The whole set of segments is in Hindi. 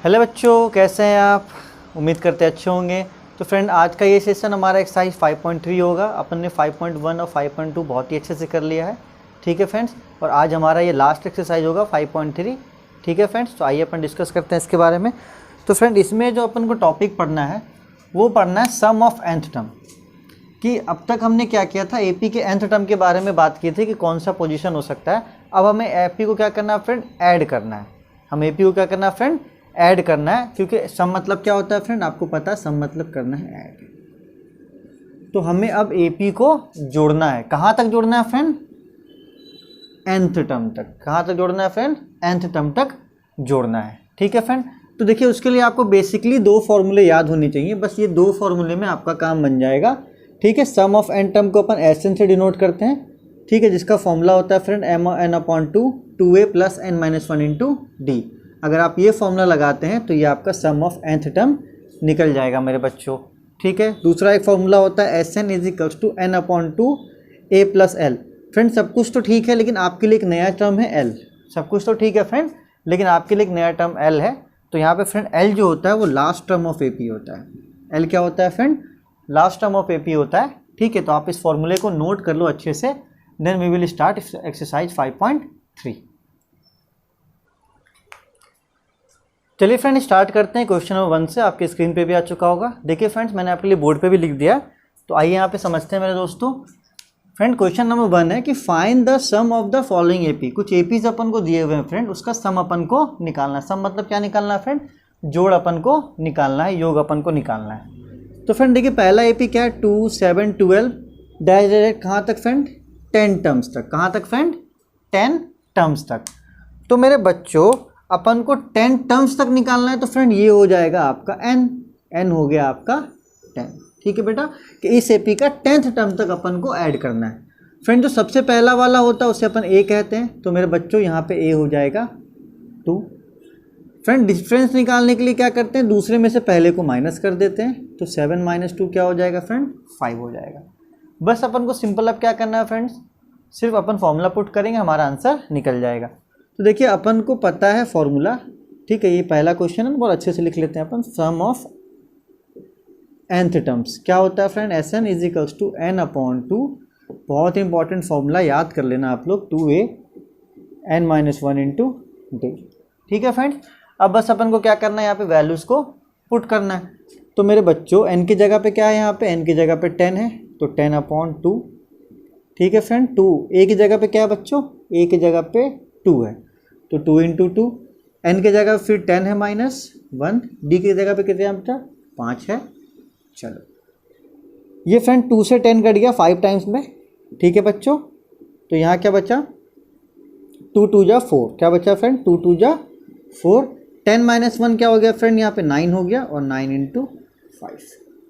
हेलो बच्चों, कैसे हैं आप? उम्मीद करते अच्छे होंगे। तो फ्रेंड, आज का ये सेशन हमारा एक्सरसाइज 5.3 होगा। अपन ने 5.1 और 5.2 बहुत ही अच्छे से कर लिया है। ठीक है फ्रेंड्स, और आज हमारा ये लास्ट एक्सरसाइज होगा 5.3। ठीक है फ्रेंड्स, तो आइए अपन डिस्कस करते हैं इसके बारे में। तो फ्रेंड, इसमें जो अपन को टॉपिक पढ़ना है वो पढ़ना है सम ऑफ nth टर्म। कि अब तक हमने क्या किया था, एपी के nth टर्म के बारे में बात की थी कि कौन सा पोजीशन हो सकता है। अब हमें एपी को क्या करना है फ्रेंड, ऐड करना है। हम एपी को क्या करना है फ्रेंड, ऐड करना है। क्योंकि सम मतलब क्या होता है फ्रेंड, आपको पता है सम मतलब करना है ऐड। तो हमें अब एपी को जोड़ना है। कहाँ तक जोड़ना है फ्रेंड, nth टर्म तक। कहाँ तक जोड़ना है फ्रेंड, nth टर्म तक जोड़ना है। ठीक है फ्रेंड, तो देखिए उसके लिए आपको बेसिकली दो फॉर्मूले याद होने चाहिए। बस ये दो फॉर्मूले में आपका काम बन जाएगा। ठीक है, सम ऑफ n टर्म को अपन एस एन से डिनोट करते हैं। ठीक है, जिसका फॉर्मूला होता है friend m(n/2) 2a + n-1 × d। अगर आप ये फॉर्मूला लगाते हैं तो ये आपका सम ऑफ nth टर्म निकल जाएगा मेरे बच्चों। ठीक है, दूसरा एक फॉर्मूला होता है Sn = n/2 a + l। Friend, सब कुछ तो ठीक है, लेकिन आपके लिए एक नया टर्म है l। सब कुछ तो ठीक है फ्रेंड, लेकिन आपके लिए एक नया टर्म l है। तो यहाँ पे फ्रेंड l जो होता है वो लास्ट टर्म ऑफ एपी होता है। l क्या होता है friend, last term of AP होता है। ठीक है, तो आप इस फॉर्मूले को नोट कर लो अच्छे से। Then we will start exercise 5.3। चलिए फ्रेंड, स्टार्ट करते हैं क्वेश्चन नंबर 1 से। आपके स्क्रीन पे भी आ चुका होगा। देखिए फ्रेंड्स, मैंने आपके लिए बोर्ड पे भी लिख दिया। तो आइए यहाँ पे समझते हैं मेरे दोस्तों। फ्रेंड, क्वेश्चन नंबर 1 है कि find the sum of the following AP. कुछ एपीज अपन को दिए हुए हैं फ्रेंड, उसका सम अपन को निकालना है। सम मतलब क्या निकालना है फ्रेंड, जोड़ अपन को निकालना है, योग अपन को निकालना है। तो फ्रेंड देखिए, पहला एपी क्या है, 2, 7, 12 डायरेक्ट कहाँ तक फ्रेंड, 10 टर्म्स तक। कहाँ तक फ्रेंड, 10 टर्म्स तक। तो मेरे बच्चों, अपन को 10 टर्म्स तक निकालना है। तो फ्रेंड ये हो जाएगा आपका n हो गया आपका 10। ठीक है बेटा, कि इस एपी का 10th टर्म तक अपन को ऐड करना है। फ्रेंड, जो सबसे पहला वाला होता है उसे अपन a कहते हैं। तो मेरे बच्चों यहाँ पे a हो जाएगा 2। फ्रेंड, डिफरेंस निकालने के लिए क्या करते हैं, दूसरे में से पहले को माइनस कर देते हैं। तो 7 - 2 क्या हो जाएगा फ्रेंड, 5 हो जाएगा। बस अपन को सिंपल अब क्या करना है फ्रेंड्स, सिर्फ अपन फॉर्मूला पुट करेंगे, हमारा आंसर निकल जाएगा। तो देखिए, अपन को पता है फॉर्मूला। ठीक है, ये पहला क्वेश्चन है, बहुत अच्छे से लिख लेते हैं अपन। सम ऑफ nth टर्म्स क्या होता है फ्रेंड, Sn = n/2। बहुत इंपॉर्टेंट फॉर्मूला, याद कर लेना आप लोग, 2a n-1 × d। ठीक है फ्रेंड, अब बस अपन को क्या करना है, यहाँ पे वैल्यूज़ को पुट करना है। तो मेरे बच्चों, n की जगह पे क्या है, यहाँ पे n की जगह पे 10 है, तो 10/2। ठीक है फ्रेंड, 2 a की जगह पे क्या है बच्चों, a की जगह पे 2 है, तो 2 × 2। n की जगह फिर 10 है -1, d की जगह पे कितने बेटा, 5 है। चलो, ये फ्रेंड 2 से 10 कट गया 5 टाइम्स में। ठीक है बच्चों, तो यहाँ क्या बचा, 2 × 2 = 4। क्या बचा फ्रेंड, 2 × 2 = 4। 10 - 1 क्या हो गया फ्रेंड, यहाँ पे 9 हो गया, और 9 × 5।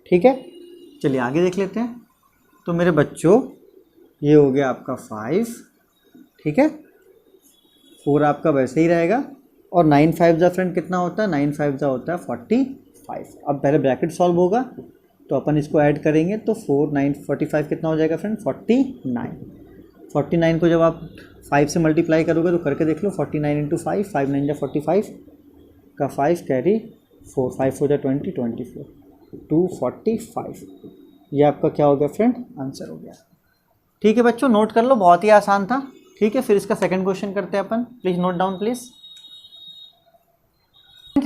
ठीक है, चलिए आगे देख लेते हैं। तो मेरे बच्चों, ये हो गया आपका 5। ठीक है, 4 आपका वैसे ही रहेगा, और 9 × 5 फ्रेंड कितना होता है, 9 × 5 होता है 45। अब पहले ब्रैकेट सॉल्व होगा, तो अपन इसको ऐड करेंगे। तो 4, 9, 45 कितना हो जाएगा फ्रेंड, 49। 49 को जब आप 5 से मल्टीप्लाई करोगे तो करके देख लो, 49 × 5, 5 × 9 = 45 का 5 कैरी 4, 5 हो जाए 20, 24, 245। ये आपका क्या हो गया फ्रेंड, आंसर हो गया। ठीक है बच्चों, नोट कर लो, बहुत ही आसान था। ठीक है, फिर इसका सेकंड क्वेश्चन करते हैं अपन। Please note down please.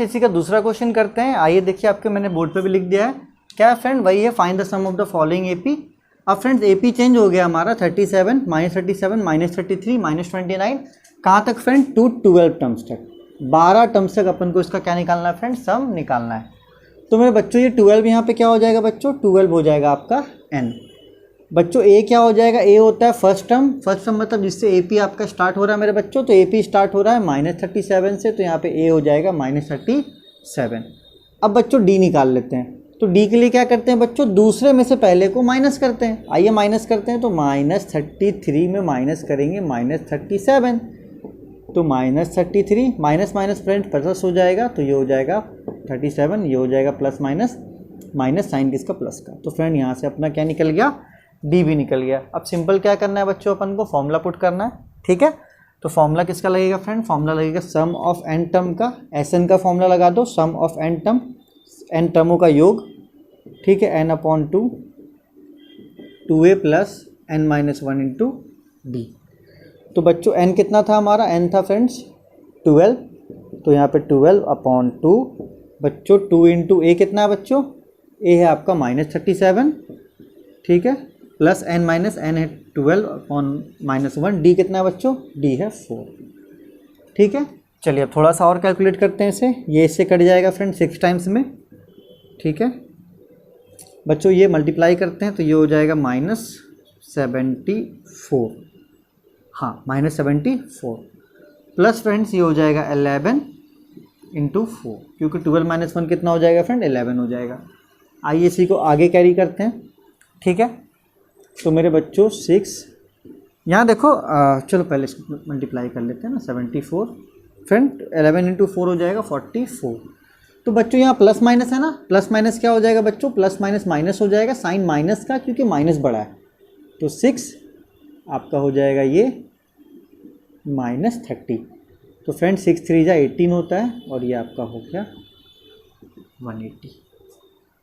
इसी का दूसरा क्वेश्चन करते हैं। आइए देखिए, आपके मैंने बोर्ड पे भी लिख दिया है। क्या है फ्रेंड, वही है, find the sum of the following AP. अब फ्रेंड्स, एपी चेंज हो गया हमारा, 37 -37 -33 -29। कहाँ तक फ्रेंड, 2 12 टर्म्स तक, 12 टर्म्स तक अपन को इसका क्या निकालना है फ्रेंड, सम निकालना है। तो मेरे बच्चों, ये 12 यहाँ पे क्या हो जाएगा बच्चों, 12 हो जाएगा आपका n। बच्चों a क्या हो जाएगा, a होता है फर्स्ट टर्म। फर्स्ट टर्म मतलब जिससे AP आपका स्टार्ट हो रहा है मेरे बच्चों। तो AP स्टार्ट हो रहा है -37 से, तो यहाँ पे a हो जाएगा -37। अब बच्चों d निकाल लेते हैं। तो d के लिए क्या करते हैं बच्चों, दूसरे में से पहले को माइनस करते हैं। आइए माइनस करते हैं। तो -33 में माइनस करेंगे -37, तो -33 माइनस माइनस फ्रेंड प्लस हो जाएगा। तो ये हो जाएगा 37, ये हो जाएगा प्लस माइनस साइन किसका, प्लस का। तो फ्रेंड यहाँ से अपना क्या निकल गया, डी भी निकल गया। अब सिंपल क्या करना है बच्चों, अपन को फॉर्मूला पुट करना है। ठीक है, तो फॉर्मूला किसका लगेगा फ्रेंड, फॉर्मूला लगेगा सम ऑफ एन टर्म का, एस एन का फॉर्मूला लगा दो, sum of n term, n टर्मों का योग, ठीक है, n upon two, 2a plus n minus one into d. तो बच्चों एन कितना था हमारा, एन था फ्रेंड्स 12, तो यहाँ पे 12 अपॉन टू, बच्चों 2 इंटू ए कितना है बच्चों, ए है आपका -37, ठीक है, प्लस एन माइनस एन है 12 अपॉन -1, डी कितना है बच्चों, डी है 4, ठीक है। चलिए अब थोड़ा सा और कैलकुलेट करते हैं इसे, ये इससे कट जाएगा फ्रेंड 6 टाइम्स में, ठीक है बच्चों, ये मल्टीप्लाई करते हैं तो ये हो जाएगा -74, हाँ -74, प्लस फ्रेंड्स ये हो जाएगा 11 इंटू 4, क्योंकि 12 माइनस 1 कितना हो जाएगा फ्रेंड, 11 हो जाएगा। आइए इसी को आगे कैरी करते हैं, ठीक है। तो मेरे बच्चों 6, यहाँ देखो चलो पहले इसको मल्टीप्लाई कर लेते हैं ना, 74 फ्रेंड, 11 इंटू 4 हो जाएगा 44। तो बच्चों यहाँ प्लस माइनस है ना, प्लस माइनस क्या हो जाएगा बच्चों, प्लस माइनस माइनस हो जाएगा, साइन माइनस का, क्योंकि माइनस बड़ा है, तो 6 आपका हो जाएगा ये -30। तो फ्रेंड 6 3 जा 18 होता है, और ये आपका हो गया 180,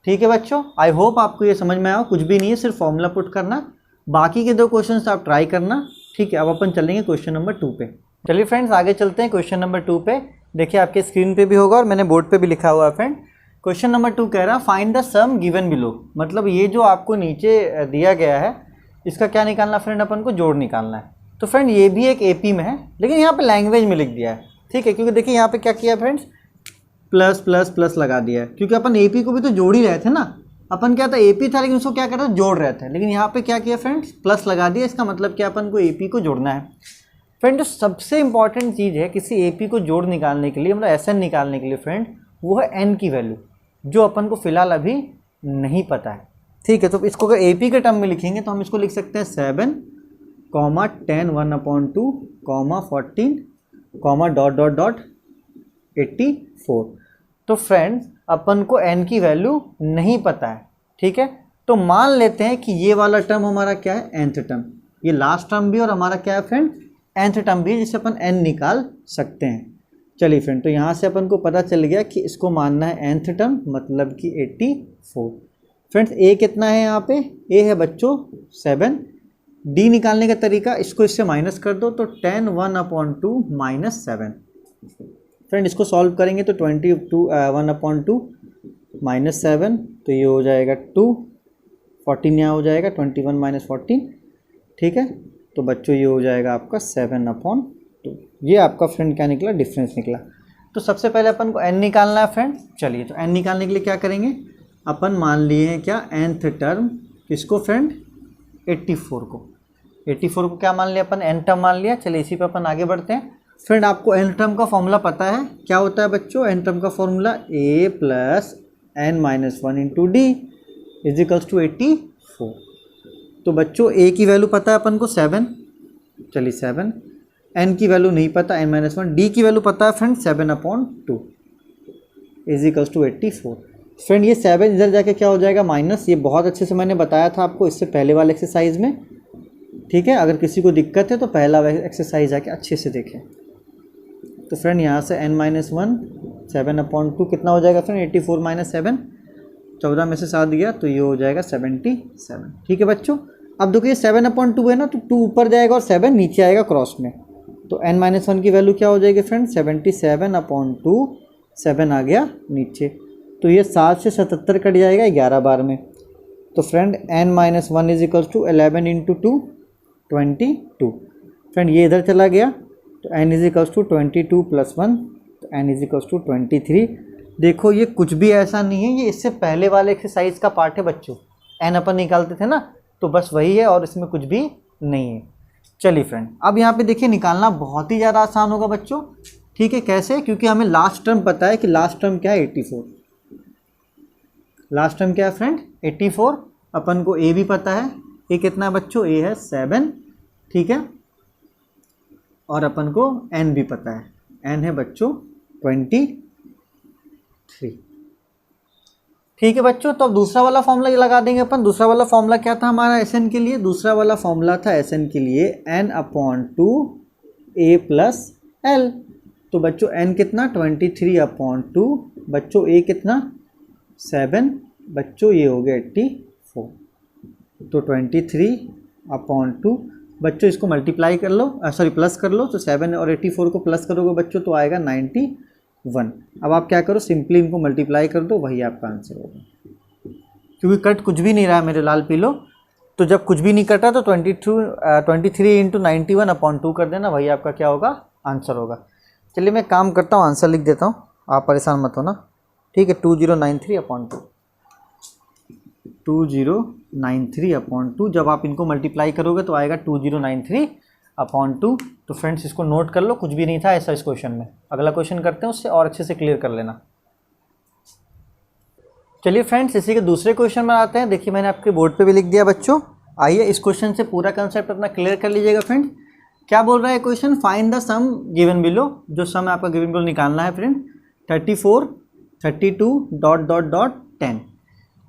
ठीक है बच्चों। आई होप आपको ये समझ में आया, कुछ भी नहीं है, सिर्फ फॉर्मूला पुट करना, बाकी के 2 क्वेश्चंस आप ट्राई करना, ठीक है। अब अपन चलेंगे क्वेश्चन नंबर 2 पे। चलिए फ्रेंड्स आगे चलते हैं क्वेश्चन नंबर 2 पे। देखिए आपके स्क्रीन पे भी होगा और मैंने बोर्ड पे भी लिखा हुआ है फ्रेंड। क्वेश्चन नंबर 2 कह रहा find the sum given below, मतलब ये जो आपको नीचे दिया गया है इसका क्या निकालना फ्रेंड, अपन को जोड़ निकालना है। तो फ्रेंड ये भी एक एपी में है, लेकिन यहाँ पे लैंग्वेज में लिख दिया है, ठीक है, क्योंकि देखिए यहाँ पे क्या किया फ्रेंड्स, प्लस प्लस प्लस लगा दिया है, क्योंकि अपन एपी को भी तो जोड़ ही रहे थे ना, अपन क्या था एपी था लेकिन उसको क्या कर रहे थे, जोड़ रहे थे, लेकिन यहाँ पे क्या किया फ्रेंड्स, प्लस लगा दिया, इसका मतलब क्या अपन को एपी को जोड़ना है। फ्रेंड जो सबसे इंपॉर्टेंट चीज़ है किसी एपी को जोड़ निकालने के लिए, मतलब एसएन निकालने के लिए फ्रेंड, वो है एन की वैल्यू, जो अपन को फिलहाल अभी नहीं पता है, ठीक है। तो इसको अगर एपी के टर्म में लिखेंगे तो हम इसको लिख सकते हैं 7, 10 1/2, 14, डॉट डॉट डॉट 84। तो फ्रेंड्स अपन को n की वैल्यू नहीं पता है, ठीक है। तो मान लेते हैं कि ये वाला टर्म हमारा क्या है, nth टर्म, ये लास्ट टर्म भी और हमारा क्या है फ्रेंड, nth टर्म भी है, जिससे अपन n निकाल सकते हैं। चलिए फ्रेंड, तो यहाँ से अपन को पता चल गया कि इसको मानना है nth टर्म, मतलब कि 84। फ्रेंड्स a कितना है यहाँ पे, a है बच्चों 7, d निकालने का तरीका, इसको इससे माइनस कर दो, तो 10 1/2 -7। फ्रेंड इसको सॉल्व करेंगे तो 1/2 -7, तो ये हो जाएगा 2, 14 यहाँ हो जाएगा, 21 - 14, ठीक है। तो बच्चों ये हो जाएगा आपका 7/2, ये आपका फ्रेंड क्या निकला, डिफरेंस निकला। तो सबसे पहले अपन को n निकालना है फ्रेंड। चलिए तो n निकालने के लिए क्या करेंगे, अपन मान लिए हैं क्या, nth टर्म, किसको फ्रेंड, 84 को क्या मान लिया अपन, n टर्म मान लिया। चलिए इसी पे अपन आगे बढ़ते हैं। फ्रेंड आपको n टर्म का फॉर्मूला पता है, क्या होता है बच्चों, n टर्म का formula a plus n minus 1 into d is equals to 84। तो बच्चों a की वैल्यू पता है अपन को 7, चलिए 7, n की वैल्यू नहीं पता n माइनस 1, d की वैल्यू पता है friend 7/2 is equals to 84। Friend ये 7 इधर जाके क्या हो जाएगा, माइनस, ये बहुत अच्छे से मैंने बताया था आपको इससे पहले वाले एक्सरसाइज में, ठीक है। अगर किसी को दिक्कत है तो पहला एक्सरसाइज जाके अच्छे से देखें। तो फ्रेंड यहाँ से n माइनस 1 7/2 कितना हो जाएगा फ्रेंड, 84 - 7, 14 में से 7 गया तो ये हो जाएगा 77, ठीक है बच्चों। अब देखिए 7/2 है ना, तो 2 ऊपर जाएगा और 7 नीचे आएगा क्रॉस में, तो n माइनस 1 की वैल्यू क्या हो जाएगी फ्रेंड, 77/2, 7 आ गया नीचे, तो ये 7 से 77 कट जाएगा 11 बार में। तो friend n minus 1 is equals to 11 into 2 22। Friend ये इधर चला गया तो n इज इक्वल्स टू 22 + 1, तो n इज इक्वल्स टू 23। देखो ये कुछ भी ऐसा नहीं है, ये इससे पहले वाले एक्सरसाइज का पार्ट है बच्चों, n अपन निकालते थे ना, तो बस वही है और इसमें कुछ भी नहीं है। चलिए फ्रेंड अब यहाँ पे देखिए निकालना बहुत ही ज़्यादा आसान होगा बच्चों, ठीक है। कैसे, क्योंकि हमें लास्ट टर्म पता है कि लास्ट टर्म क्या है, 84। लास्ट टर्म क्या है फ्रेंड, 84। अपन को a भी पता है, a कितना है बच्चों, a है 7, ठीक है, और अपन को n भी पता है, n है बच्चों 23, ठीक है बच्चों। तो अब दूसरा वाला फॉर्मूला ये लगा देंगे अपन। दूसरा वाला फॉर्मूला क्या था हमारा एस एन के लिए, दूसरा वाला फॉर्मूला था एस एन के लिए n/2 ए प्लस एल। तो बच्चों n कितना 23/2, बच्चों a कितना 7, बच्चों ये हो गया 84। तो 23/2 बच्चों इसको मल्टीप्लाई कर लो, सॉरी प्लस कर लो। तो 7 और 84 को प्लस करोगे बच्चों तो आएगा 91। अब आप क्या करो, सिंपली इनको मल्टीप्लाई कर दो, वही आपका आंसर होगा। क्योंकि कट कुछ भी नहीं रहा है मेरे लाल पीलो, तो जब कुछ भी नहीं कटा तो 23 × 91/2 कर देना, वही आपका क्या होगा, आंसर होगा। चलिए मैं काम करता हूँ, आंसर लिख देता हूँ, आप परेशान मत होना, ठीक है। 2093/2, 2093/2 जब आप इनको मल्टीप्लाई करोगे तो आएगा 2093/2। तो फ्रेंड्स इसको नोट कर लो, कुछ भी नहीं था ऐसा इस क्वेश्चन में। अगला क्वेश्चन करते हैं, उससे और अच्छे से क्लियर कर लेना। चलिए फ्रेंड्स इसी के दूसरे क्वेश्चन में आते हैं। देखिए मैंने आपके बोर्ड पे भी लिख दिया बच्चों। आइए इस क्वेश्चन से पूरा कंसेप्ट अपना क्लियर कर लीजिएगा फ्रेंड। क्या बोल रहा है question, find the sum given below. जो सम आपका गिवन बिलो निकालना है फ्रेंड, 34, 32 ... 10।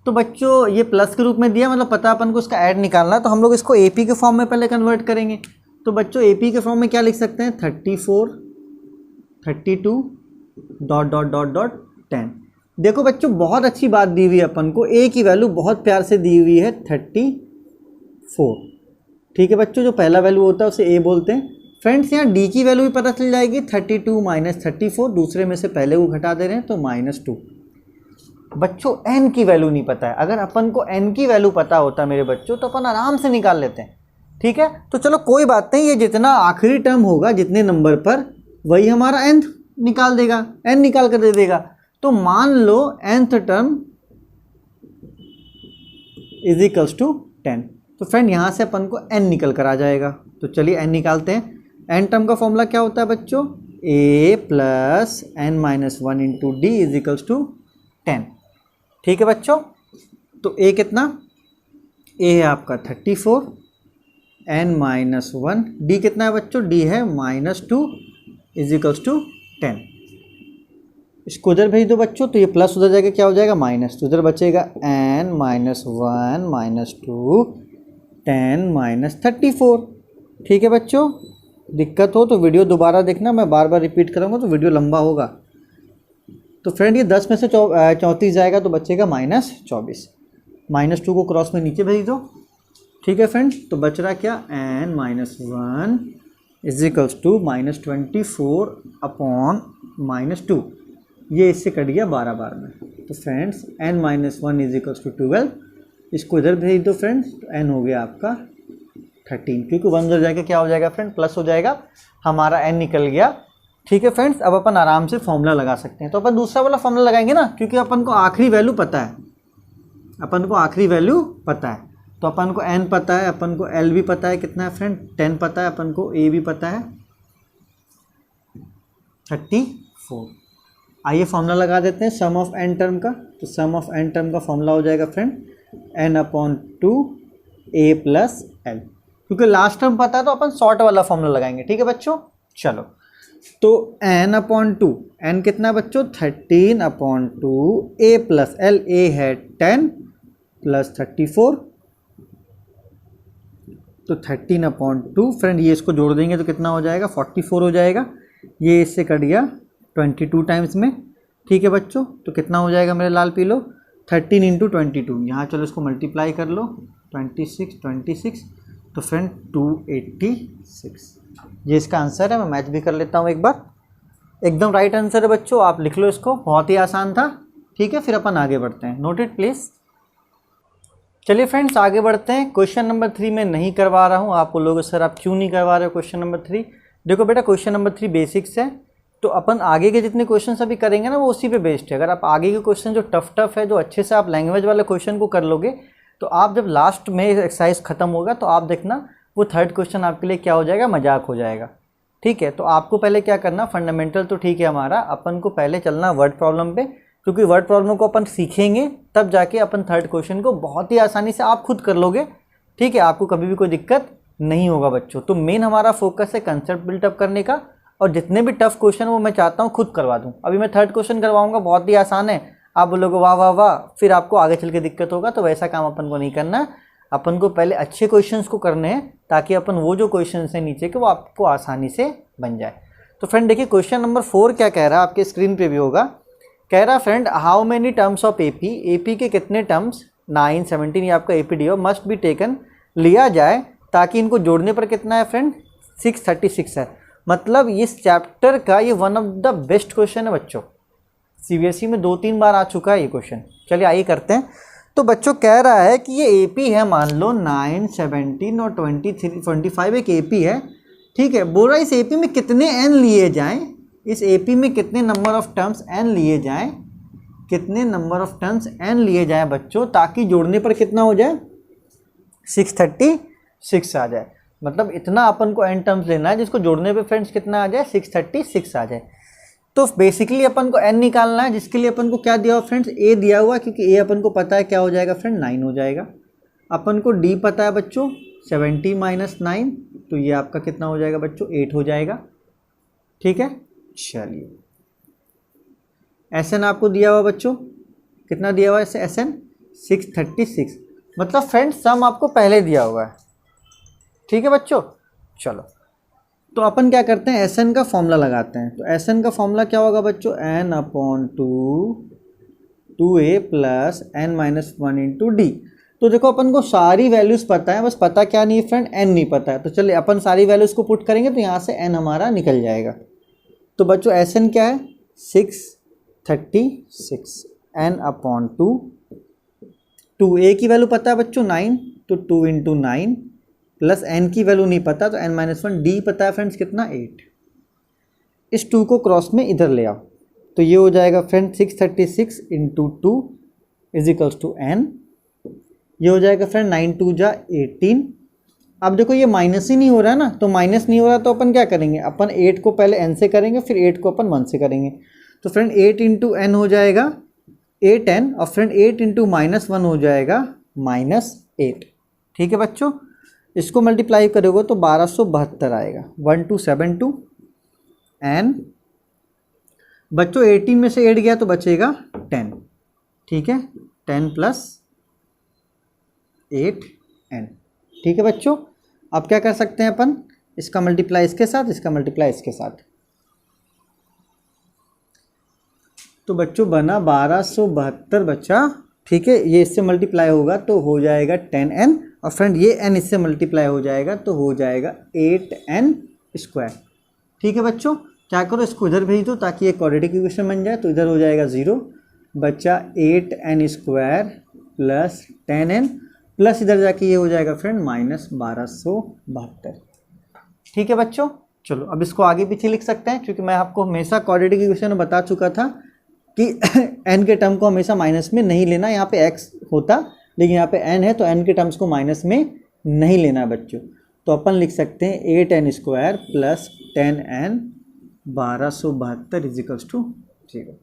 तो बच्चों ये प्लस के रूप में दिया, मतलब पता अपन को इसका ऐड निकालना है, तो हम लोग इसको एपी के फॉर्म में पहले कन्वर्ट करेंगे। तो बच्चों एपी के फॉर्म में क्या लिख सकते हैं, 34, 32 ... 10। देखो बच्चों बहुत अच्छी बात दी हुई है अपन को, ए की वैल्यू बहुत प्यार से दी हुई है 34, ठीक है बच्चों। जो पहला वैल्यू होता है उसे ए बोलते हैं। फ्रेंड्स यहाँ डी की वैल्यू भी पता चल जाएगी, 32 - 34, दूसरे में से पहले वो घटा दे रहे हैं तो -2। बच्चों एन की वैल्यू नहीं पता है, अगर अपन को एन की वैल्यू पता होता मेरे बच्चों तो अपन आराम से निकाल लेते हैं, ठीक है। तो चलो कोई बात नहीं, ये जितना आखिरी टर्म होगा जितने नंबर पर, वही हमारा nth निकाल देगा, n निकाल कर दे देगा। तो मान लो nth term is equals to 10। तो फ्रेंड यहाँ से अपन को n निकल कर आ जाएगा। तो चलिए n निकालते हैं। n टर्म का फॉर्मूला क्या होता है बच्चों, a plus n - 1 into d is equals to 10, ठीक है बच्चों। तो a कितना, a है आपका 34, n - 1, d कितना है बच्चों, d है -2 इज इक्वल्स टू 10। इसको उधर भेज दो बच्चों, तो ये प्लस उधर जाएगा क्या हो जाएगा, माइनस। तो उधर बचेगा n - 1 -2 10 - 34, ठीक है बच्चों। दिक्कत हो तो वीडियो दोबारा देखना, मैं बार बार रिपीट करूँगा तो वीडियो लंबा होगा। तो फ्रेंड ये 10 में से 34 जाएगा तो बचेगा -24। -2 को क्रॉस में नीचे भेज दो, ठीक है फ्रेंड। तो बच रहा क्या, n - 1 इज इक्वल्स टू -24/-2। ये इससे कट गया 12 बार में। तो friends n - 1 is equals to 12, इसको इधर भेज दो फ्रेंड्स। तो n हो गया आपका 13, क्योंकि 1 उधर जाके क्या हो जाएगा फ्रेंड, प्लस हो जाएगा, हमारा n निकल गया, ठीक है फ्रेंड्स। अब अपन आराम से फॉर्मूला लगा सकते हैं। तो अपन दूसरा वाला फॉर्मूला लगाएंगे ना, क्योंकि अपन को आखिरी वैल्यू पता है, अपन को आखिरी वैल्यू पता है। तो अपन को n पता है, अपन को l भी पता है, कितना है फ्रेंड 10 पता है, अपन को a भी पता है 34। आइए फॉर्मूला लगा देते हैं सम ऑफ n टर्म का। तो सम ऑफ n टर्म का फॉर्मूला हो जाएगा friend n/2 a plus l। क्योंकि लास्ट टर्म पता है तो अपन शॉर्ट वाला फॉर्मूला लगाएंगे, ठीक है बच्चों। चलो तो n/2, n कितना है बच्चों 13/2 a प्लस l, a है 10 प्लस 34, तो 13/2 फ्रेंड ये इसको जोड़ देंगे तो कितना हो जाएगा 44 हो जाएगा। ये इससे कट गया 22 टाइम्स में, ठीक है बच्चों। तो कितना हो जाएगा मेरे लाल पीलो, 13 × 22, यहाँ चलो इसको मल्टीप्लाई कर लो, 26, तो फ्रेंड 286, ये इसका आंसर है। मैं मैच भी कर लेता हूँ एक बार, एकदम राइट आंसर है बच्चों, आप लिख लो इसको, बहुत ही आसान था, ठीक है। फिर अपन आगे बढ़ते हैं, नोट इट प्लीज़। चलिए फ्रेंड्स आगे बढ़ते हैं। क्वेश्चन नंबर 3 मैं नहीं करवा रहा हूँ, आप बोलोगे सर आप क्यों नहीं करवा रहे हो क्वेश्चन नंबर 3। देखो बेटा क्वेश्चन नंबर 3 बेसिक्स है, तो अपन आगे के जितने क्वेश्चन अभी करेंगे ना वो उसी पे बेस्ड है। अगर आप आगे के क्वेश्चन जो टफ है, जो अच्छे से आप लैंग्वेज वाले क्वेश्चन को कर लोगे, तो आप जब लास्ट में एक्सरसाइज खत्म होगा तो आप देखना वो थर्ड क्वेश्चन आपके लिए क्या हो जाएगा, मजाक हो जाएगा, ठीक है। तो आपको पहले क्या करना, फंडामेंटल तो ठीक है हमारा, अपन को पहले चलना वर्ड प्रॉब्लम पे, क्योंकि वर्ड प्रॉब्लम को अपन सीखेंगे तब जाके अपन थर्ड क्वेश्चन को बहुत ही आसानी से आप खुद कर लोगे, ठीक है। आपको कभी भी कोई दिक्कत नहीं होगा बच्चों। तो मेन हमारा फोकस है कंसेप्ट बिल्टअप करने का, और जितने भी टफ क्वेश्चन वो मैं चाहता हूँ खुद करवा दूँ। अभी मैं थर्ड क्वेश्चन करवाऊँगा, बहुत ही आसान है, आप बोलोगे वाह वाह वाह, फिर आपको आगे चल के दिक्कत होगा। तो वैसा काम अपन को नहीं करना, अपन को पहले अच्छे क्वेश्चंस को करने हैं, ताकि अपन वो जो क्वेश्चंस हैं नीचे के वो आपको आसानी से बन जाए। तो फ्रेंड देखिए क्वेश्चन नंबर 4 क्या कह रहा है, आपके स्क्रीन पे भी होगा। कह रहा friend how many terms of AP, AP के कितने टर्म्स 9, 17 ये आपका एपीडीओ मस्ट बी टेकन लिया जाए ताकि इनको जोड़ने पर कितना है फ्रेंड 636 है। मतलब इस चैप्टर का ये one of the best question है बच्चों, सीबीएसई में 2-3 बार आ चुका है ये क्वेश्चन। चलिए आइए करते हैं। तो बच्चों कह रहा है कि ये एपी है, मान लो 9, 17 और 23, 25 एक एपी है, ठीक है। बोल रहा है इस एपी में कितने एन लिए जाएं, इस एपी में कितने नंबर ऑफ टर्म्स एन लिए जाएं, कितने नंबर ऑफ टर्म्स एन लिए जाएं बच्चों, ताकि जोड़ने पर कितना हो जाए 636 आ जाए। मतलब इतना अपन को एन टर्म्स लेना है जिसको जोड़ने पे फ्रेंड्स कितना आ जाए 636 आ जाए। तो बेसिकली अपन को एन निकालना है, जिसके लिए अपन को क्या दिया हुआ फ्रेंड्स ए दिया हुआ, क्योंकि ए अपन को पता है क्या हो जाएगा फ्रेंड 9 हो जाएगा। अपन को डी पता है बच्चों 70 माइनस 9, तो ये आपका कितना हो जाएगा बच्चों 8 हो जाएगा, ठीक है। चलिए एस एन आपको दिया हुआ बच्चों, कितना दिया हुआ है एस एन 636। मतलब फ्रेंड्स सम आपको पहले दिया हुआ है, ठीक है बच्चों। चलो तो अपन क्या करते हैं एस एन का फॉर्मूला लगाते हैं। तो एस एन का फॉर्मूला क्या होगा बच्चों n/2 2a plus n-1 into d. तो देखो अपन को सारी वैल्यूज़ पता है, बस पता क्या नहीं है फ्रेंड एन नहीं पता है। तो चलिए अपन सारी वैल्यूज़ को पुट करेंगे तो यहाँ से एन हमारा निकल जाएगा। तो बच्चों एस एन क्या है 636 n/2, 2a की वैल्यू पता है बच्चों 9, तो 2 इंटू 9 प्लस n की वैल्यू नहीं पता तो n-1, d पता है फ्रेंड्स कितना 8। इस 2 को क्रॉस में इधर ले आओ तो ये हो जाएगा friend 636 into 2 is equals to n। ये हो जाएगा फ्रेंड 9 2 जा 18। अब देखो ये माइनस ही नहीं हो रहा है ना, तो माइनस नहीं हो रहा तो अपन क्या करेंगे, अपन 8 को पहले n से करेंगे फिर 8 को अपन 1 से करेंगे। तो फ्रेंड 8 इंटू n हो जाएगा 8n और फ्रेंड 8 इंटू -1 हो जाएगा -8, ठीक है बच्चों। इसको मल्टीप्लाई करोगे तो 1272 आएगा, 1272 n। बच्चों 18 में से 8 गया तो बचेगा 10, ठीक है 10 प्लस 8n, ठीक है बच्चों। अब क्या कर सकते हैं अपन, इसका मल्टीप्लाई इसके साथ, इसका मल्टीप्लाई इसके साथ। तो बच्चों बना 1272 बच्चा, ठीक है। ये इससे मल्टीप्लाई होगा तो हो जाएगा 10n और फ्रेंड ये n इससे मल्टीप्लाई हो जाएगा तो हो जाएगा 8n स्क्वायर, ठीक है बच्चों। क्या करो इसको इधर भेज दो ताकि ये क्वाड्रेटिक इक्वेशन बन जाए। तो इधर हो जाएगा 0 बच्चा 8n square plus 10n plus इधर जाके ये हो जाएगा फ्रेंड -1272, ठीक है बच्चों। चलो अब इसको आगे पीछे लिख सकते हैं, क्योंकि मैं आपको हमेशा क्वाड्रेटिक इक्वेशन में बता चुका था कि n के टर्म को हमेशा माइनस में नहीं लेना। यहाँ पे x होता लेकिन यहाँ पे n है तो n के टर्म्स को माइनस में नहीं लेना बच्चों। तो अपन लिख सकते हैं 8n square plus 10n 1272 is equals to 0।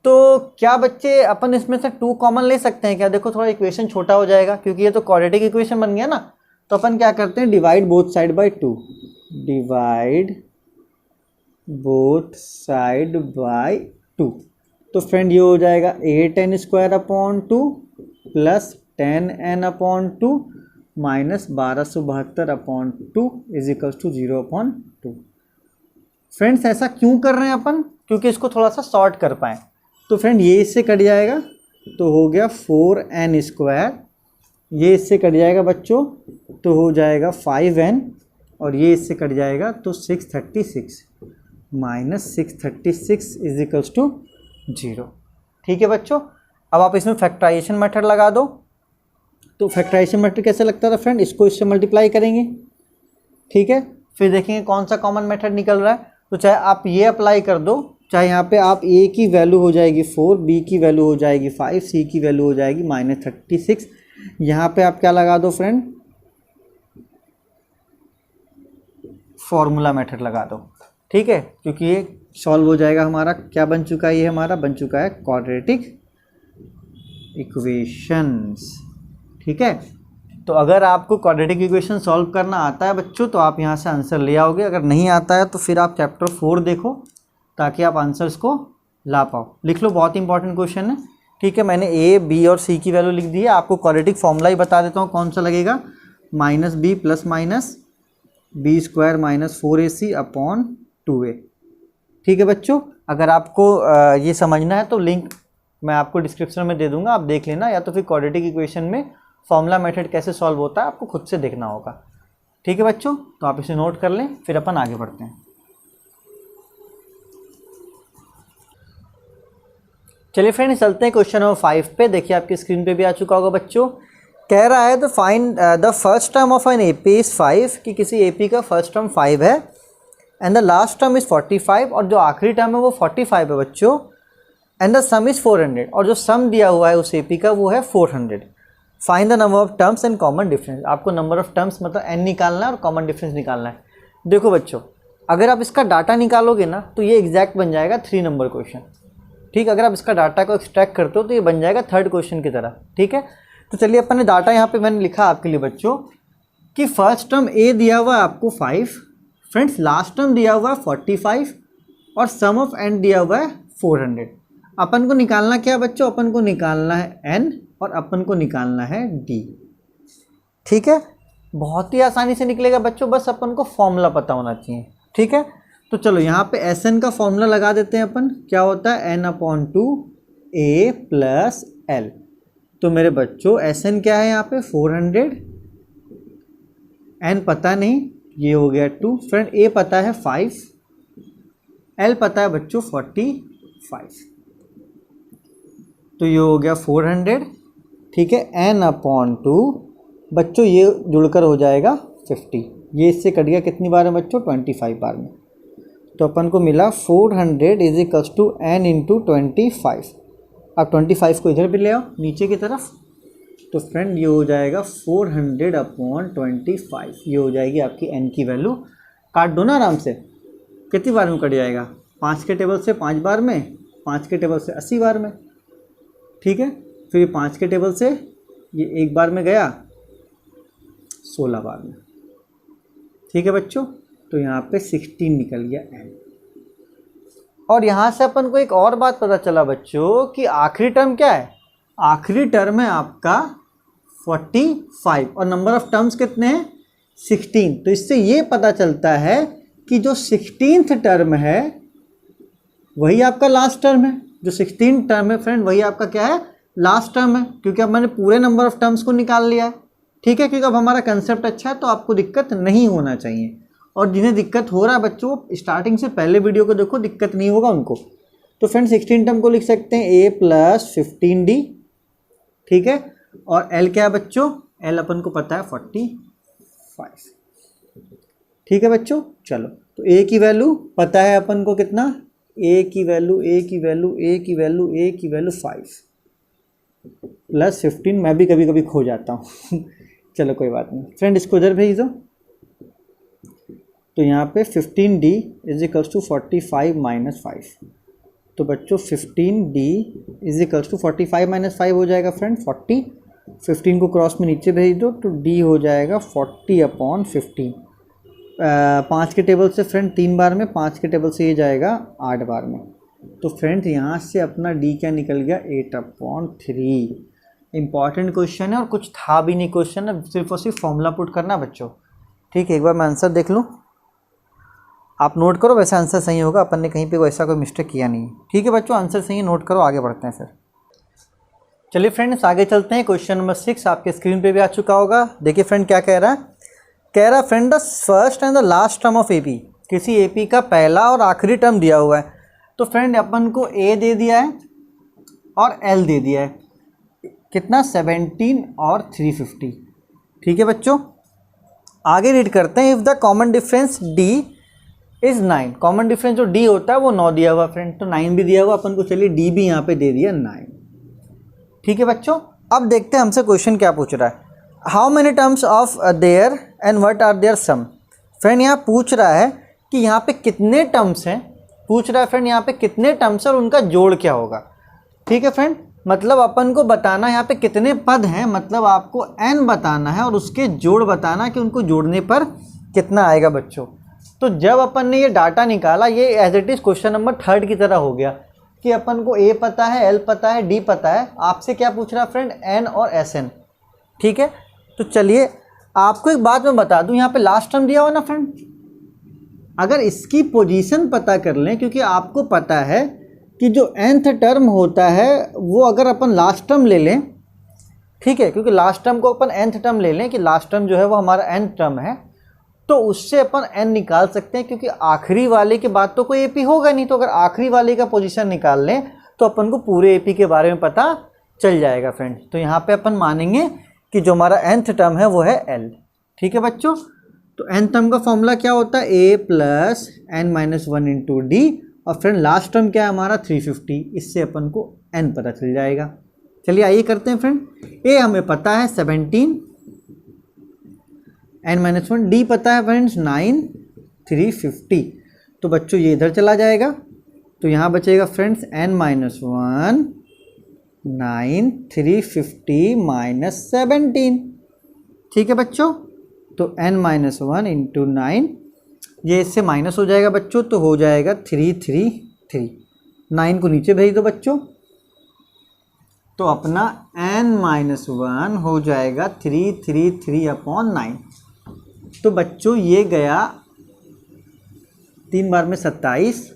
तो क्या बच्चे अपन इसमें से 2 कॉमन ले सकते हैं क्या? देखो थोड़ा इक्वेशन छोटा हो जाएगा क्योंकि ये तो क्वाड्रेटिक इक्वेशन बन गया ना। तो अपन क्या करते हैं divide both side by 2, divide both side by 2। तो फ्रेंड ये हो जाएगा 8n square upon 2 plus 10n upon 2 minus 1272 upon 2 is equals to 0/2। Friends ऐसा क्यों कर रहे हैं अपन? क्योंकि इसको थोड़ा सा शॉर्ट कर पाएँ। तो फ्रेंड ये इससे कट जाएगा तो हो गया 4n स्क्वायर, ये इससे कट जाएगा बच्चों तो हो जाएगा 5n और ये इससे कट जाएगा तो 636 माइनस 636 इज इक्वल्स टू 0, ठीक है बच्चों। अब आप इसमें फैक्टराइजेशन मेथड लगा दो। तो फैक्टराइजेशन मेथड कैसे लगता था फ्रेंड, इसको इससे मल्टीप्लाई करेंगे, ठीक है, फिर देखेंगे कौन सा कॉमन मेथड निकल रहा है। तो चाहे आप ये अप्लाई कर दो, चाहे यहाँ पे आप a की वैल्यू हो जाएगी 4, b की वैल्यू हो जाएगी 5, c की वैल्यू हो जाएगी -36। यहाँ पे आप क्या लगा दो फ्रेंड, फॉर्मूला मेथड लगा दो, ठीक है, क्योंकि ये सॉल्व हो जाएगा हमारा। क्या बन चुका है, ये हमारा बन चुका है क्वाड्रेटिक इक्वेशंस, ठीक है। तो अगर आपको क्वाड्रेटिक इक्वेशन सॉल्व करना आता है बच्चों तो आप यहाँ से आंसर ले आओगे। अगर नहीं आता है तो फिर आप चैप्टर 4 देखो ताकि आप आंसर्स को ला पाओ। लिख लो, बहुत इंपॉर्टेंट क्वेश्चन है, ठीक है। मैंने a, b और c की वैल्यू लिख दी है। आपको क्वाड्रेटिक फॉर्मूला ही बता देता हूँ कौन सा लगेगा, -b plus minus b square minus 4ac upon 2a। ठीक है बच्चों, अगर आपको ये समझना है तो लिंक मैं आपको डिस्क्रिप्शन में दे दूंगा, आप देख लेना, या तो फिर क्वाड्रेटिक इक्वेशन में फॉर्मूला मेथड कैसे सॉल्व होता है आपको खुद से देखना होगा। ठीक है बच्चों, तो आप इसे नोट कर लें, फिर अपन आगे बढ़ते हैं। चलिए फ्रेंड्स चलते हैं क्वेश्चन नंबर 5 पे। देखिए आपकी स्क्रीन पे भी आ चुका होगा बच्चों। कह रहा है the find the first term of an AP is 5, कि किसी एपी का फर्स्ट टर्म 5 है and the last term is 45, और जो आखिरी टर्म है वो 45 है बच्चों, एंड द सम इज़ 400, और जो सम दिया हुआ है उस एपी का वो है 400। Find the number of terms and common difference. आपको नंबर ऑफ टर्म्स मतलब n निकालना है और कॉमन डिफरेंस निकालना है। देखो बच्चों, अगर आप इसका डाटा निकालोगे ना तो ये एग्जैक्ट बन जाएगा 3 नंबर क्वेश्चन। ठीक, अगर आप इसका डाटा को एक्सट्रैक्ट करते हो तो ये बन जाएगा 3rd क्वेश्चन की तरह। ठीक है, तो चलिए अपन ने डाटा यहाँ पे मैंने लिखा आपके लिए बच्चों कि फर्स्ट टर्म a दिया हुआ है आपको 5, फ्रेंड्स लास्ट टर्म दिया हुआ है 45 और सम ऑफ n दिया हुआ है 400। अपन को निकालना क्या है बच्चों, अपन को निकालना है n और अपन को निकालना है d। ठीक है, बहुत ही आसानी से निकलेगा बच्चों, बस अपन को फॉर्मूला पता होना चाहिए। ठीक है, तो चलो यहाँ पे Sn का फॉर्मूला लगा देते हैं अपन। क्या होता है n/2 a प्लस l। तो मेरे बच्चों Sn क्या है यहाँ पे 400, n पता नहीं, ये हो गया 2, फ्रेंड a पता है 5, l पता है बच्चों 45, तो ये हो गया 400। ठीक है, n/2 बच्चों ये जुड़कर हो जाएगा 50, ये इससे कट गया कितनी बार में बच्चों 25 बार में, तो अपन को मिला 400 is equals to n into 25। अब 25 को इधर भी ले आओ नीचे की तरफ, तो फ्रेंड ये हो जाएगा 400/25, ये हो जाएगी आपकी n की वैल्यू। काट दो ना आराम से, कितनी बार में कट जाएगा, 5 के टेबल से 5 बार में, 5 के टेबल से 80 बार में। ठीक है, फिर 5 के टेबल से ये 1 बार में गया 16 बार में। ठीक है बच्चों, तो यहाँ पे 16 निकल गया n। और यहाँ से अपन को एक और बात पता चला बच्चों कि आखिरी टर्म क्या है, आखिरी टर्म है आपका 45 और नंबर ऑफ टर्म्स कितने हैं 16। तो इससे ये पता चलता है कि जो 16th टर्म है वही आपका लास्ट टर्म है। जो 16th टर्म है फ्रेंड वही आपका क्या है, लास्ट टर्म है, क्योंकि अब मैंने पूरे नंबर ऑफ टर्म्स को निकाल लिया है। ठीक है, क्योंकि अब हमारा कंसेप्ट अच्छा है तो आपको दिक्कत नहीं होना चाहिए, और जिन्हें दिक्कत हो रहा है बच्चों स्टार्टिंग से पहले वीडियो को देखो, दिक्कत नहीं होगा उनको। तो फ्रेंड 16 टर्म को लिख सकते हैं a प्लस 15d। ठीक है, और l क्या है बच्चों, l अपन को पता है 45। ठीक है बच्चों, चलो तो a की वैल्यू पता है अपन को कितना, a की वैल्यू 5 प्लस 15, मैं भी कभी कभी खो जाता हूँ चलो कोई बात नहीं फ्रेंड, इसको इधर भेज दो। तो यहाँ पे 15d is equals to 45 minus 5, तो बच्चों 15d is equals to 45 minus 5 हो जाएगा फ्रेंड 40। 15 को क्रॉस में नीचे भेज दो तो d हो जाएगा 40/15। 5 के टेबल से फ्रेंड 3 बार में, 5 के टेबल से ये जाएगा 8 बार में। तो फ्रेंड यहाँ से अपना d क्या निकल गया 8/3। इंपॉर्टेंट क्वेश्चन है और कुछ था भी नहीं क्वेश्चन है, सिर्फ और सिर्फ फॉर्मूला पुट करना बच्चों। ठीक है, एक बार मैं आंसर देख लूँ, आप नोट करो, वैसे आंसर सही होगा, अपन ने कहीं पे वैसा कोई मिस्टेक किया नहीं। ठीक है बच्चों, आंसर सही है, नोट करो, आगे बढ़ते हैं फिर। चलिए फ्रेंड्स आगे चलते हैं। क्वेश्चन नंबर 6 आपके स्क्रीन पे भी आ चुका होगा। देखिए फ्रेंड क्या कह रहा है, कह रहा है friend the first and the last term of AP, किसी एपी का पहला और आखिरी टर्म दिया हुआ है। तो फ्रेंड अपन को ए दे दिया है और एल दे दिया है, कितना 17 और 350। ठीक है बच्चों, आगे रीड करते हैं। If the common difference D is 9, common difference जो डी होता है वो 9 दिया हुआ फ्रेंड, तो 9 भी दिया हुआ अपन को, चलिए डी भी यहाँ पे दे दिया 9। ठीक है बच्चों, अब देखते हैं हमसे क्वेश्चन क्या पूछ रहा है। How many terms of their and what are their sum. Friend यहाँ पूछ रहा है कि यहाँ पे कितने टर्म्स हैं, पूछ रहा है फ्रेंड यहाँ पे कितने टर्म्स और उनका जोड़ क्या होगा। ठीक है फ्रेंड, मतलब अपन को बताना यहाँ पे कितने पद हैं, मतलब आपको n बताना है और उसके जोड़ बताना कि उनको जोड़ने पर कितना आएगा बच्चों। तो जब अपन ने ये डाटा निकाला, ये as it is question number 3 की तरह हो गया कि अपन को a पता है, l पता है, d पता है, आपसे क्या पूछ रहा है फ्रेंड n और sn। ठीक है, तो चलिए आपको एक बात मैं बता दूं, यहाँ पे लास्ट टर्म दिया हुआ ना फ्रेंड, अगर इसकी पोजीशन पता कर लें, क्योंकि आपको पता है कि जो nth टर्म होता है वो अगर अपन लास्ट टर्म ले लें, ठीक है, क्योंकि लास्ट टर्म को अपन nth टर्म ले लें कि लास्ट टर्म जो है वो हमारा nth टर्म है, तो उससे अपन n निकाल सकते हैं, क्योंकि आखिरी वाले के बाद तो कोई एपी होगा नहीं। तो अगर आखिरी वाले का पोजीशन निकाल लें तो अपन को पूरे एपी के बारे में पता चल जाएगा फ्रेंड। तो यहाँ पे अपन मानेंगे कि जो हमारा nth टर्म है वो है l। ठीक है बच्चों, तो n टर्म का फॉर्मूला क्या होता है, a plus n minus one into D, और फ्रेंड लास्ट टर्म क्या है हमारा 350, इससे अपन को n पता चल जाएगा। चलिए आइए करते हैं फ्रेंड। a हमें पता है 17, n माइनस वन, डी पता है फ्रेंड्स 9, 350। तो बच्चों ये इधर चला जाएगा, तो यहाँ बचेगा friends n minus one, 9, 350 minus 17। ठीक है बच्चों, तो n माइनस वन इंटू 9, ये इससे माइनस हो जाएगा बच्चों, तो हो जाएगा 333। 9 को नीचे भेज दो बच्चों, तो अपना n माइनस वन हो जाएगा 333/9। तो बच्चों ये गया 3 बार में 27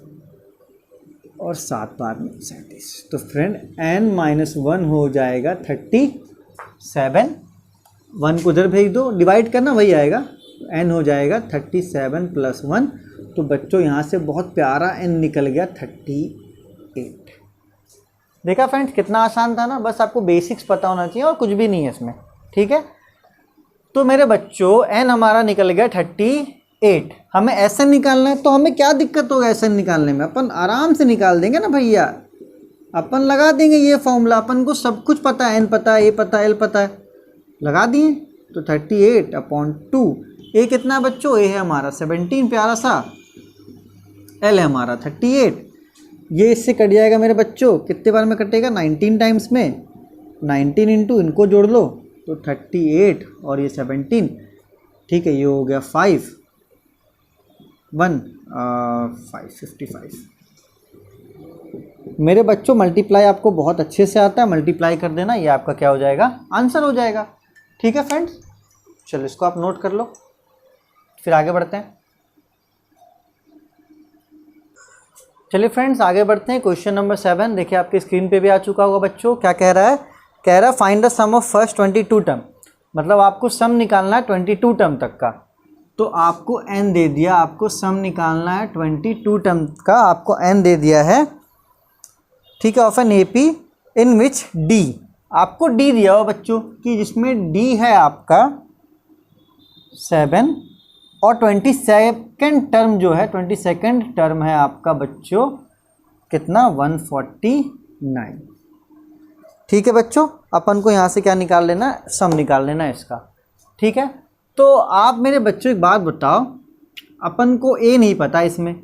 और 7 बार में 37। तो फ्रेंड n माइनस वन हो जाएगा 37। 1 को उधर भेज दो, डिवाइड करना वही आएगा, n हो जाएगा 37 प्लस 1। तो बच्चों यहाँ से बहुत प्यारा n निकल गया 38। देखा फ्रेंड्स कितना आसान था ना, बस आपको बेसिक्स पता होना चाहिए और कुछ भी नहीं है इसमें। ठीक है, तो मेरे बच्चों n हमारा निकल गया 38। हमें Sn निकालना है, तो हमें क्या दिक्कत होगा Sn निकालने में, अपन आराम से निकाल देंगे ना भैया। अपन लगा देंगे ये फॉर्मूला, अपन को सब कुछ पता है, n पता है, a पता है, l पता है, लगा दिए। तो 38/2, a कितना है बच्चों, a है हमारा 17 प्यारा सा, l है हमारा 38। ये इससे कट जाएगा मेरे बच्चों, कितने बार में कटेगा, 19 टाइम्स में। 19 इंटू इनको जोड़ लो तो 38 और ये 17। ठीक है, ये हो गया 5 55। मेरे बच्चों मल्टीप्लाई आपको बहुत अच्छे से आता है, मल्टीप्लाई कर देना, ये आपका क्या हो जाएगा, आंसर हो जाएगा। ठीक है फ्रेंड्स, चलो इसको आप नोट कर लो, फिर आगे बढ़ते हैं। चलिए फ्रेंड्स आगे बढ़ते हैं। क्वेश्चन नंबर 7 देखिए आपके स्क्रीन पे भी आ चुका होगा बच्चों। क्या कह रहा है, कह रहा है find the sum of first 22 term, मतलब आपको सम निकालना है 22 टर्म तक का। तो आपको n दे दिया, आपको सम निकालना है 22 टर्म का, आपको n दे दिया है। ठीक है, of an AP in which d, आपको d दिया हुआ बच्चों कि जिसमें d है आपका 7 और 22nd टर्म जो है, 22nd टर्म है आपका बच्चों कितना, 149। ठीक है बच्चों, अपन को यहाँ से क्या निकाल लेना, सम निकाल लेना इसका। ठीक है, तो आप मेरे बच्चों एक बात बताओ, अपन को a नहीं पता इसमें,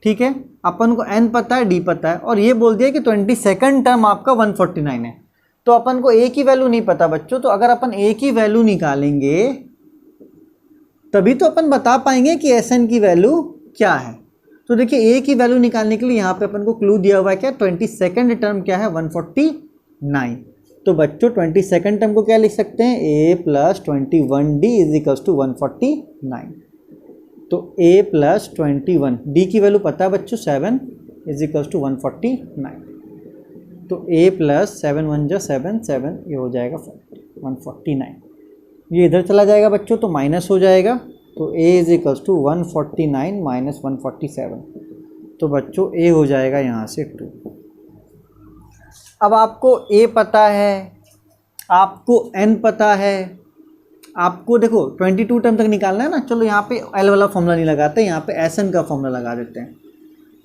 ठीक है, अपन को n पता है, d पता है, और ये बोल दिया कि 22nd टर्म आपका 149 है। तो अपन को a की वैल्यू नहीं पता बच्चों, तो अगर अपन a की वैल्यू निकालेंगे तभी तो अपन बता पाएंगे कि Sn की वैल्यू क्या है। तो देखिए a की वैल्यू निकालने के लिए यहाँ पे अपन को क्लू दिया हुआ है, क्या, 22nd टर्म क्या है, 149। तो बच्चों 22nd टर्म को क्या लिख सकते हैं, a plus 21d is equals to 149। तो a प्लस 21, d की वैल्यू पता है बच्चों 7 इज इक्वल्स टू 149। तो a प्लस 7 1 जा 7 7, ये हो जाएगा 149। ये इधर चला जाएगा बच्चों तो माइनस हो जाएगा, तो a is equals to 149 minus 147। तो बच्चों a हो जाएगा यहाँ से 2। अब आपको a पता है, आपको n पता है, आपको देखो 22 टर्म तक निकालना है ना। चलो यहाँ पे l वाला फॉर्मूला नहीं लगाते, यहाँ पे Sn का फॉर्मूला लगा देते हैं।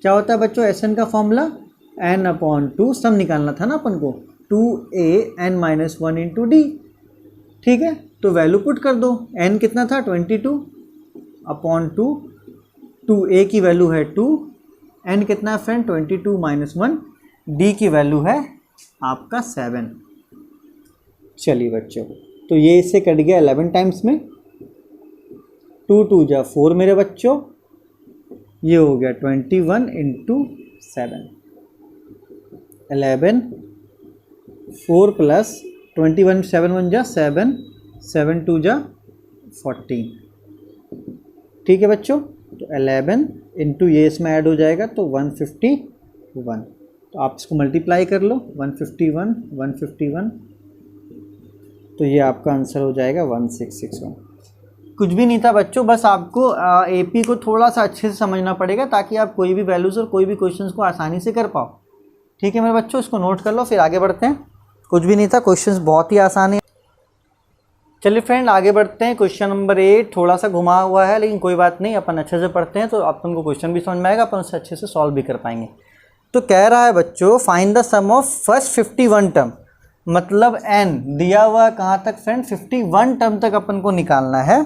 क्या होता है बच्चों Sn का फॉर्मूला, n/2, सम निकालना था ना अपन को, 2a n minus 1 into D. ठीक है, तो वैल्यू पुट कर दो, n कितना था 22/2, 2a की वैल्यू है 2, n कितना है फ्रेंड 22 माइनस 1, d की वैल्यू है आपका 7। चलिए बच्चों, तो ये इससे कट गया 11 टाइम्स में, 2 2 जा 4 मेरे बच्चों, ये हो गया 21 इंटू 7, 11 4 प्लस 21, 7 1 जा 7, 7 2 जा 14। ठीक है बच्चों, तो 11 इंटू ये इसमें ऐड हो जाएगा तो 151। तो आप इसको मल्टीप्लाई कर लो, 151 151, तो ये आपका आंसर हो जाएगा 1661। कुछ भी नहीं था बच्चों, बस आपको एपी को थोड़ा सा अच्छे से समझना पड़ेगा ताकि आप कोई भी वैल्यूज़ और कोई भी क्वेश्चंस को आसानी से कर पाओ। ठीक है मेरे बच्चों, इसको नोट कर लो, फिर आगे बढ़ते हैं। कुछ भी नहीं था, क्वेश्चंस बहुत ही आसान है। चलिए फ्रेंड आगे बढ़ते हैं। क्वेश्चन नंबर 8 थोड़ा सा घुमा हुआ है, लेकिन कोई बात नहीं, अपन अच्छे से पढ़ते हैं तो अपन को क्वेश्चन भी समझ में आएगा, अपन उससे अच्छे से सॉल्व भी कर पाएंगे। तो कह रहा है बच्चों, find the sum of first 51 term, मतलब n दिया हुआ कहाँ तक फ्रेंड, 51 टर्म तक अपन को निकालना है।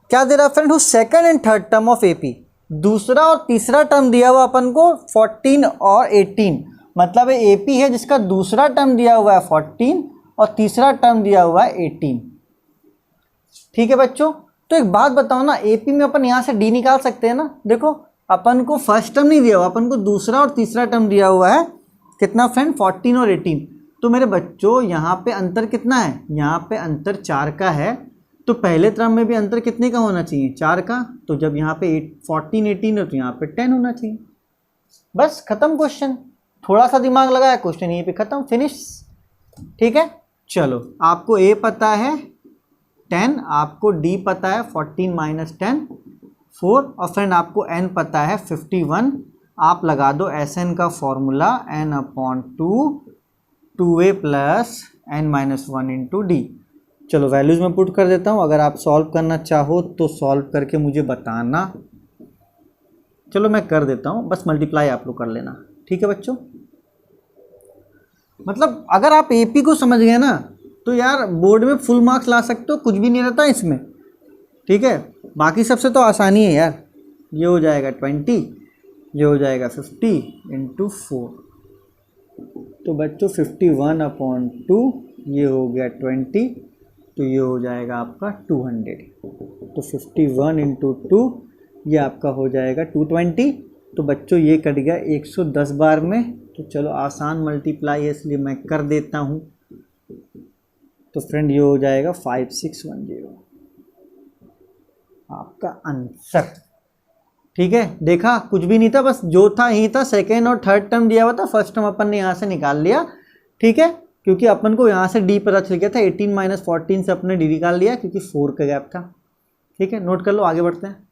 क्या दे रहा है friend, second and third term of AP, दूसरा और तीसरा टर्म दिया हुआ अपन को 14 और 18, मतलब एपी है जिसका दूसरा टर्म दिया हुआ है 14 और तीसरा टर्म दिया हुआ है 18। ठीक है बच्चों, तो एक बात बताओ ना, एपी में अपन यहाँ से डी निकाल सकते हैं ना। देखो अपन को फर्स्ट टर्म नहीं दिया हुआ, अपन को दूसरा और तीसरा टर्म दिया हुआ है, कितना फ्रेंड, 14 और 18। तो मेरे बच्चों यहाँ पे अंतर कितना है, यहाँ पे अंतर 4 का है, तो पहले टर्म में भी अंतर कितने का होना चाहिए, 4 का। तो जब यहाँ पे 14 18 है तो यहाँ पे 10 होना चाहिए। बस खत्म क्वेश्चन, थोड़ा सा दिमाग लगाया, क्वेश्चन यहीं पे खत्म, फिनिश। ठीक है, चलो आपको ए पता है 10, आपको डी पता है 14 माइनस 10 4, और फ्रेंड आपको एन पता है 51। आप लगा दो एस एन का formula n/2 2a plus n minus 1 into D. चलो वैल्यूज़ में पुट कर देता हूँ, अगर आप सॉल्व करना चाहो तो सॉल्व करके मुझे बताना। चलो मैं कर देता हूँ, बस मल्टीप्लाई आप लोग कर लेना। ठीक है बच्चों, मतलब अगर आप एपी को समझ गए ना तो यार बोर्ड में फुल मार्क्स ला सकते हो, कुछ भी नहीं रहता इसमें। ठीक है, बाकी सबसे तो आसानी है यार। ये हो जाएगा 20, ये हो जाएगा 50 इंटू 4, तो बच्चों 51/2, ये हो गया 20, तो ये हो जाएगा आपका 200। तो 51 इंटू 2, ये आपका हो जाएगा 220। तो बच्चों ये कट गया 110 बार में। तो चलो आसान मल्टीप्लाई है इसलिए मैं कर देता हूँ। तो फ्रेंड ये हो जाएगा 5610 आपका आंसर। ठीक है, देखा कुछ भी नहीं था, बस जो था यही था। सेकेंड और थर्ड टर्म दिया हुआ था, फर्स्ट टर्म अपन ने यहाँ से निकाल लिया। ठीक है, क्योंकि अपन को यहाँ से डी पता चल गया था, 18 माइनस 14 से अपने डी निकाल लिया क्योंकि 4 का गैप था। ठीक है, नोट कर लो, आगे बढ़ते हैं।